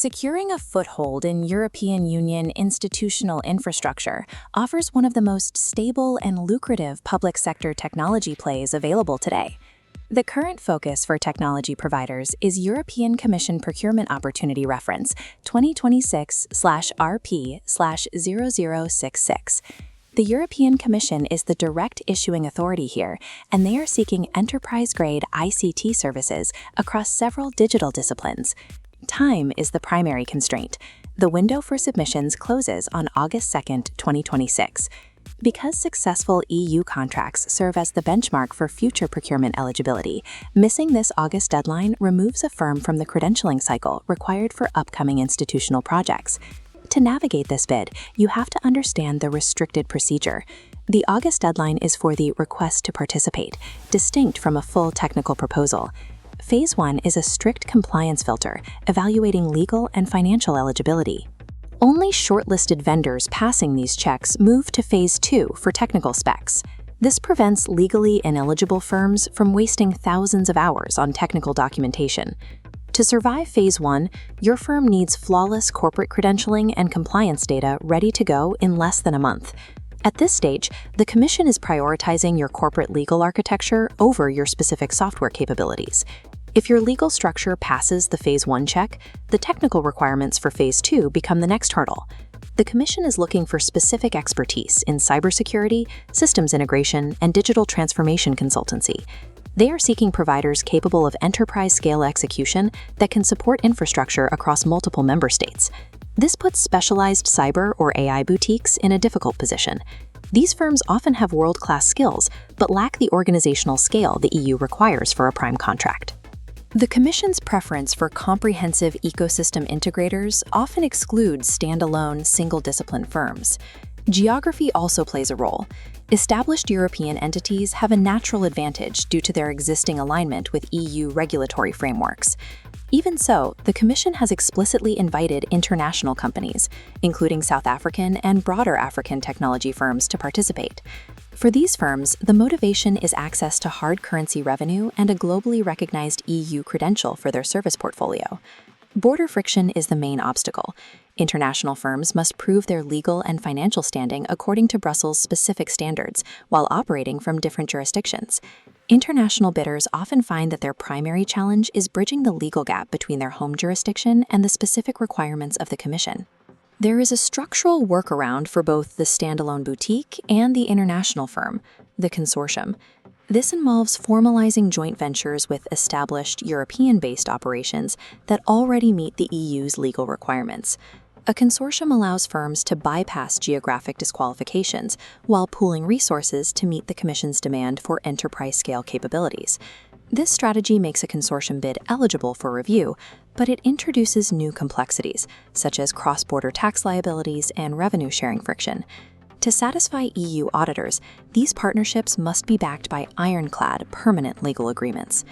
Securing a foothold in European Union institutional infrastructure offers one of the most stable and lucrative public sector technology plays available today. The current focus for technology providers is European Commission Procurement Opportunity Reference 2026/RP/0066. The European Commission is the direct issuing authority here, and they are seeking enterprise-grade ICT services across several digital disciplines. Time is the primary constraint. The window for submissions closes on August 2, 2026. Because successful EU contracts serve as the benchmark for future procurement eligibility, missing this August deadline removes a firm from the credentialing cycle required for upcoming institutional projects. To navigate this bid, you have to understand the restricted procedure. The August deadline is for the request to participate, distinct from a full technical proposal. Phase 1 is a strict compliance filter, evaluating legal and financial eligibility. Only shortlisted vendors passing these checks move to Phase 2 for technical specs. This prevents legally ineligible firms from wasting thousands of hours on technical documentation. To survive Phase 1, your firm needs flawless corporate credentialing and compliance data ready to go in less than a month. At this stage, the Commission is prioritizing your corporate legal architecture over your specific software capabilities. If your legal structure passes the Phase 1 check, the technical requirements for Phase 2 become the next hurdle. The Commission is looking for specific expertise in cybersecurity, systems integration, and digital transformation consultancy. They are seeking providers capable of enterprise-scale execution that can support infrastructure across multiple member states. This puts specialized cyber or AI boutiques in a difficult position. These firms often have world-class skills, but lack the organizational scale the EU requires for a prime contract. The Commission's preference for comprehensive ecosystem integrators often excludes standalone, single-discipline firms. Geography also plays a role. Established European entities have a natural advantage due to their existing alignment with EU regulatory frameworks. Even so, the Commission has explicitly invited international companies, including South African and broader African technology firms, to participate. For these firms, the motivation is access to hard currency revenue and a globally recognized EU credential for their service portfolio. Border friction is the main obstacle. International firms must prove their legal and financial standing according to Brussels' specific standards while operating from different jurisdictions. International bidders often find that their primary challenge is bridging the legal gap between their home jurisdiction and the specific requirements of the Commission. There is a structural workaround for both the standalone boutique and the international firm, the consortium. This involves formalizing joint ventures with established European-based operations that already meet the EU's legal requirements. A consortium allows firms to bypass geographic disqualifications while pooling resources to meet the Commission's demand for enterprise-scale capabilities. This strategy makes a consortium bid eligible for review, but it introduces new complexities, such as cross-border tax liabilities and revenue-sharing friction. To satisfy EU auditors, these partnerships must be backed by ironclad, permanent legal agreements.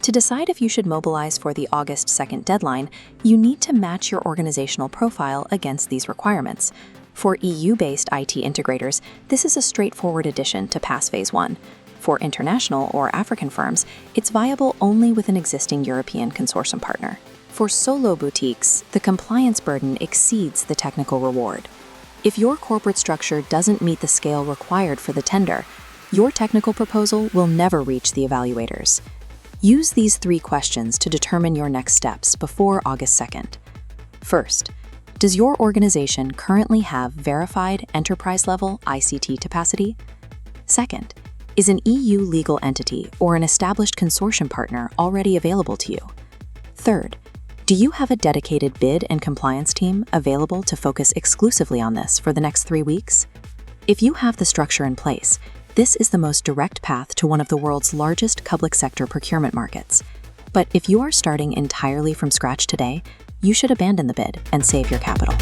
To decide if you should mobilize for the August 2nd deadline, you need to match your organizational profile against these requirements. For EU-based IT integrators, this is a straightforward addition to pass Phase 1. For international or African firms, it's viable only with an existing European consortium partner. For solo boutiques, the compliance burden exceeds the technical reward. If your corporate structure doesn't meet the scale required for the tender, your technical proposal will never reach the evaluators. Use these 3 questions to determine your next steps before August 2nd. First, does your organization currently have verified enterprise-level ICT capacity? Second, is an EU legal entity or an established consortium partner already available to you? Third, do you have a dedicated bid and compliance team available to focus exclusively on this for the next 3 weeks? If you have the structure in place, this is the most direct path to one of the world's largest public sector procurement markets. But if you are starting entirely from scratch today, you should abandon the bid and save your capital.